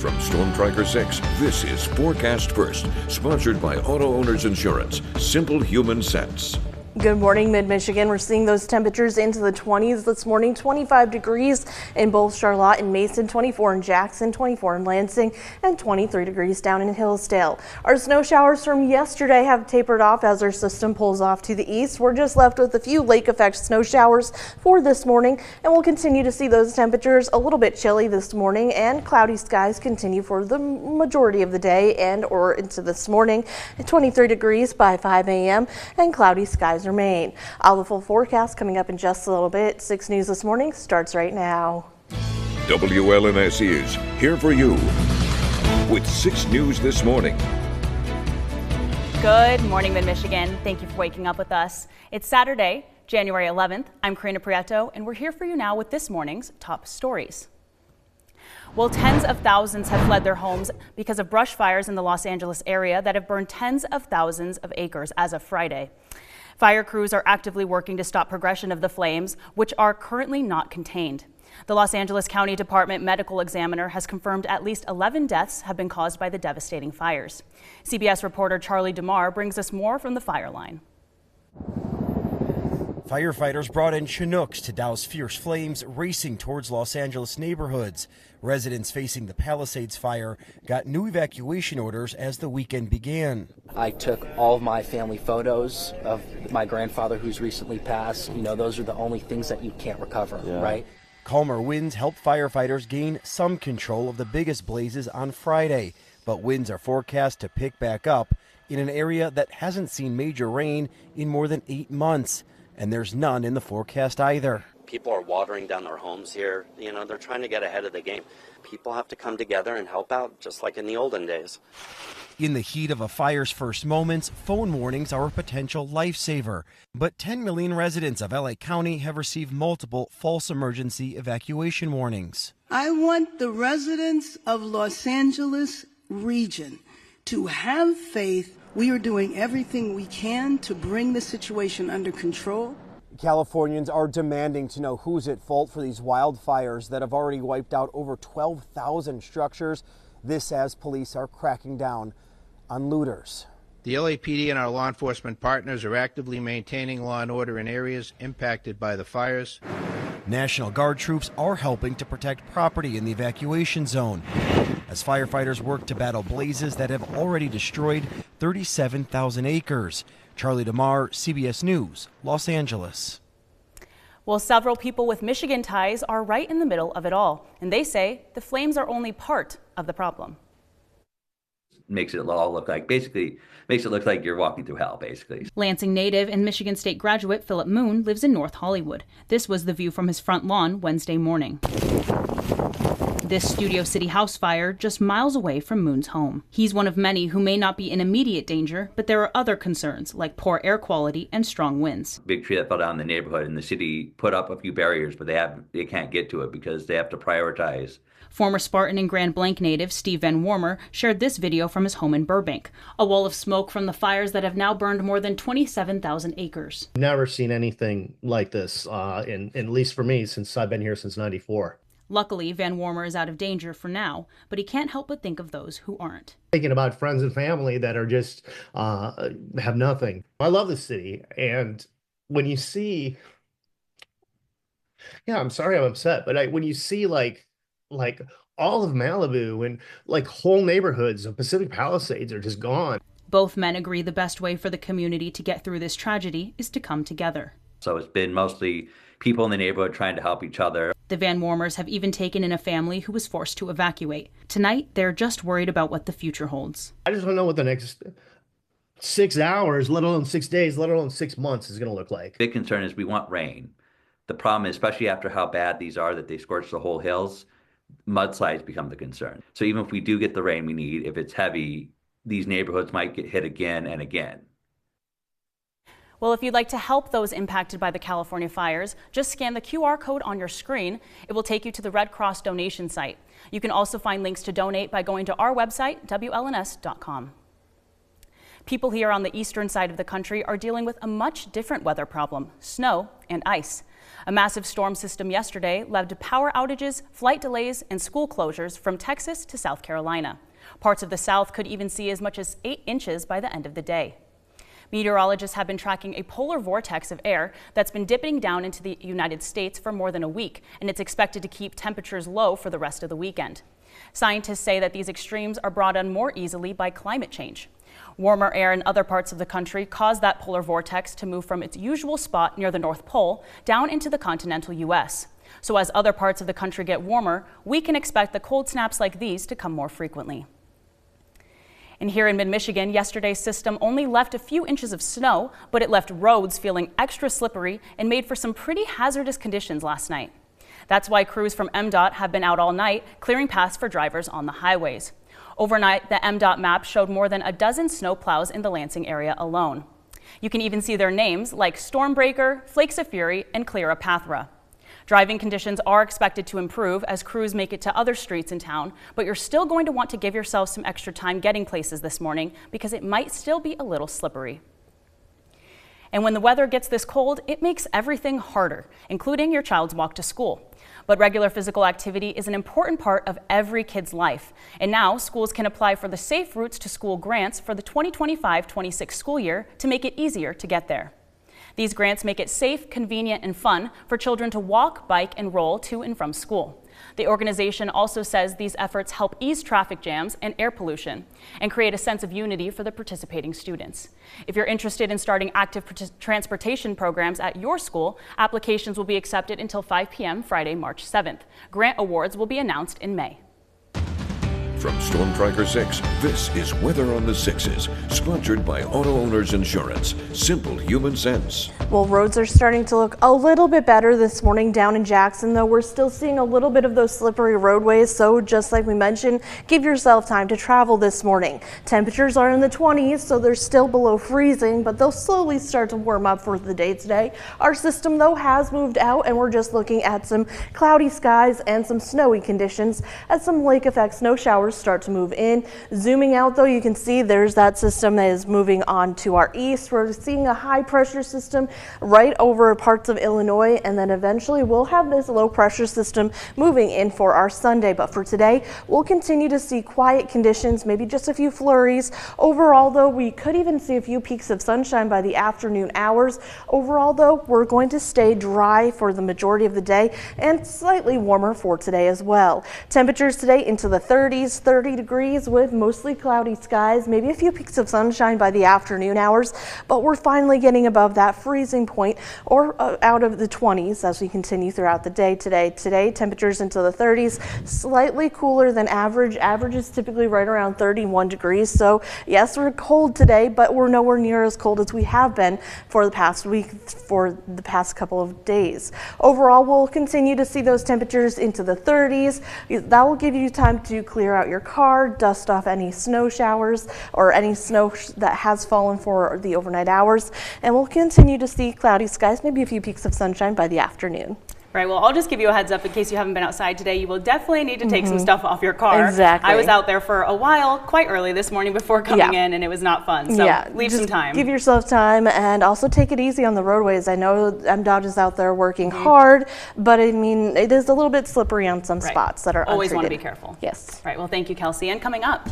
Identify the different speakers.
Speaker 1: From Storm Tracker 6, this is Forecast First, sponsored by Auto Owners Insurance. Simple human sense.
Speaker 2: Good morning, Mid-Michigan. We're seeing those temperatures into the 20s this morning. 25 degrees in both Charlotte and Mason, 24 in Jackson, 24 in Lansing, and 23 degrees down in Hillsdale. Our snow showers from yesterday have tapered off as our system pulls off to the east. We're just left with a few lake effect snow showers for this morning, and we'll continue to see those temperatures a little bit chilly this morning, and cloudy skies continue for the majority of the day and or into this morning. 23 degrees by 5 a.m. and cloudy skies remain. All the full forecast coming up in just a little bit. 6 News This Morning starts right now.
Speaker 1: WLNS is here for you with 6 News This Morning.
Speaker 3: Good morning, Mid-Michigan. Thank you for waking up with us. It's Saturday, January 11th. I'm Karina Prieto, and we're here for you now with this morning's top stories. Well, tens of thousands have fled their homes because of brush fires in the Los Angeles area that have burned tens of thousands of acres as of Friday. Fire crews are actively working to stop progression of the flames, which are currently not contained. The Los Angeles County Department medical examiner has confirmed at least 11 deaths have been caused by the devastating fires. CBS reporter Charlie DeMar brings us more from the fire line.
Speaker 4: Firefighters brought in Chinooks to douse fierce flames racing towards Los Angeles neighborhoods. Residents facing the Palisades fire got new evacuation orders as the weekend began.
Speaker 5: I took all of my family photos of my grandfather who's recently passed. You know, those are the only things that you can't recover, right?
Speaker 4: Calmer winds helped firefighters gain some control of the biggest blazes on Friday, but winds are forecast to pick back up in an area that hasn't seen major rain in more than 8 months. And there's none in the forecast either.
Speaker 6: People are watering down their homes here. You know, they're trying to get ahead of the game. People have to come together and help out, just like in the olden days.
Speaker 4: In the heat of a fire's first moments, phone warnings are a potential lifesaver. But 10 million residents of LA County have received multiple false emergency evacuation warnings.
Speaker 7: I want the residents of Los Angeles region to have faith. We are doing everything we can to bring the situation under control.
Speaker 4: Californians are demanding to know who's at fault for these wildfires that have already wiped out over 12,000 structures. This as police are cracking down on looters.
Speaker 8: The LAPD and our law enforcement partners are actively maintaining law and order in areas impacted by the fires.
Speaker 4: National Guard troops are helping to protect property in the evacuation zone as firefighters work to battle blazes that have already destroyed 37,000 acres. Charlie DeMar, CBS News, Los Angeles.
Speaker 3: Well, several people with Michigan ties are right in the middle of it all, and they say the flames are only part of the problem.
Speaker 9: Makes it all look like, basically, makes it look like you're walking through hell, basically.
Speaker 3: Lansing native and Michigan State graduate Philip Moon lives in North Hollywood. This was the view from his front lawn Wednesday morning. This Studio City house fire just miles away from Moon's home. He's one of many who may not be in immediate danger, but there are other concerns like poor air quality and strong winds.
Speaker 9: Big tree that fell down in the neighborhood, and the city put up a few barriers, but they can't get to it because they have to prioritize.
Speaker 3: Former Spartan and Grand Blanc native Steve Van Warmer shared this video from his home in Burbank. A wall of smoke from the fires that have now burned more than 27,000 acres.
Speaker 10: Never seen anything like this, at least for me, since I've been here since '94.
Speaker 3: Luckily, Van Warmer is out of danger for now, but he can't help but think of those who aren't.
Speaker 10: Thinking about friends and family that are just have nothing. I love the city, and when you see, I'm sorry I'm upset, but when you see like all of Malibu and like whole neighborhoods of Pacific Palisades are just gone.
Speaker 3: Both men agree the best way for the community to get through this tragedy is to come together.
Speaker 9: So it's been mostly people in the neighborhood trying to help each other.
Speaker 3: The Van Warmers have even taken in a family who was forced to evacuate. Tonight, they're just worried about what the future holds.
Speaker 10: I just don't know what the next 6 hours, let alone 6 days, let alone 6 months is going to look like.
Speaker 9: Big concern is we want rain. The problem is, especially after how bad these are, that they scorch the whole hills, mudslides become the concern. So even if we do get the rain we need, if it's heavy, these neighborhoods might get hit again and again.
Speaker 3: Well, if you'd like to help those impacted by the California fires, just scan the QR code on your screen. It will take you to the Red Cross donation site. You can also find links to donate by going to our website, WLNS.com. People here on the eastern side of the country are dealing with a much different weather problem: snow and ice. A massive storm system yesterday led to power outages, flight delays, and school closures from Texas to South Carolina. Parts of the South could even see as much as 8 inches by the end of the day. Meteorologists have been tracking a polar vortex of air that's been dipping down into the United States for more than a week, and it's expected to keep temperatures low for the rest of the weekend. Scientists say that these extremes are brought on more easily by climate change. Warmer air in other parts of the country caused that polar vortex to move from its usual spot near the North Pole down into the continental U.S. So as other parts of the country get warmer, we can expect the cold snaps like these to come more frequently. And here in mid-Michigan, yesterday's system only left a few inches of snow, but it left roads feeling extra slippery and made for some pretty hazardous conditions last night. That's why crews from MDOT have been out all night clearing paths for drivers on the highways. Overnight, the MDOT map showed more than a dozen snow plows in the Lansing area alone. You can even see their names like Stormbreaker, Flakes of Fury, and Clearapathra. Driving conditions are expected to improve as crews make it to other streets in town, but you're still going to want to give yourself some extra time getting places this morning because it might still be a little slippery. And when the weather gets this cold, it makes everything harder, including your child's walk to school. But regular physical activity is an important part of every kid's life. And now schools can apply for the Safe Routes to School grants for the 2025-26 school year to make it easier to get there. These grants make it safe, convenient, and fun for children to walk, bike, and roll to and from school. The organization also says these efforts help ease traffic jams and air pollution and create a sense of unity for the participating students. If you're interested in starting active transportation programs at your school, applications will be accepted until 5 p.m. Friday, March 7th. Grant awards will be announced in May.
Speaker 1: From Storm Tracker 6, this is Weather on the Sixes, sponsored by Auto Owners Insurance. Simple human sense.
Speaker 2: Well, roads are starting to look a little bit better this morning down in Jackson, though we're still seeing a little bit of those slippery roadways. So just like we mentioned, give yourself time to travel this morning. Temperatures are in the 20s, so they're still below freezing, but they'll slowly start to warm up for the day today. Our system, though, has moved out, and we're just looking at some cloudy skies and some snowy conditions as some lake effect snow showers start to move in. Zooming out, though, you can see there's that system that is moving on to our east. We're seeing a high pressure system right over parts of Illinois, and then eventually we'll have this low pressure system moving in for our Sunday. But for today, we'll continue to see quiet conditions, maybe just a few flurries. Overall, though, we could even see a few peaks of sunshine by the afternoon hours. Overall, though, we're going to stay dry for the majority of the day and slightly warmer for today as well. Temperatures today into the 30s, 30 degrees with mostly cloudy skies, maybe a few peaks of sunshine by the afternoon hours, but we're finally getting above that freezing point or out of the 20s as we continue throughout the day today. Temperatures into the 30s, slightly cooler than average. Average is typically right around 31 degrees. So yes, we're cold today, but we're nowhere near as cold as we have been for the past week, for the past couple of days. Overall, we'll continue to see those temperatures into the 30s. That will give you time to clear out your car, dust off any snow showers or any snow that has fallen for the overnight hours, and we'll continue to see cloudy skies, maybe a few peaks of sunshine by the afternoon.
Speaker 3: Right, well, I'll just give you a heads up in case you haven't been outside today. You will definitely need to take some stuff off your car.
Speaker 2: Exactly.
Speaker 3: I was out there for a while, quite early this morning before coming in, and it was not fun. So leave some time.
Speaker 2: Give yourself time and also take it easy on the roadways. I know MDOT is out there working hard, but I mean, it is a little bit slippery on some spots that are
Speaker 3: always
Speaker 2: untreated.
Speaker 3: want to be careful.
Speaker 2: Yes.
Speaker 3: Right, well, thank you, Kelsey. And coming up,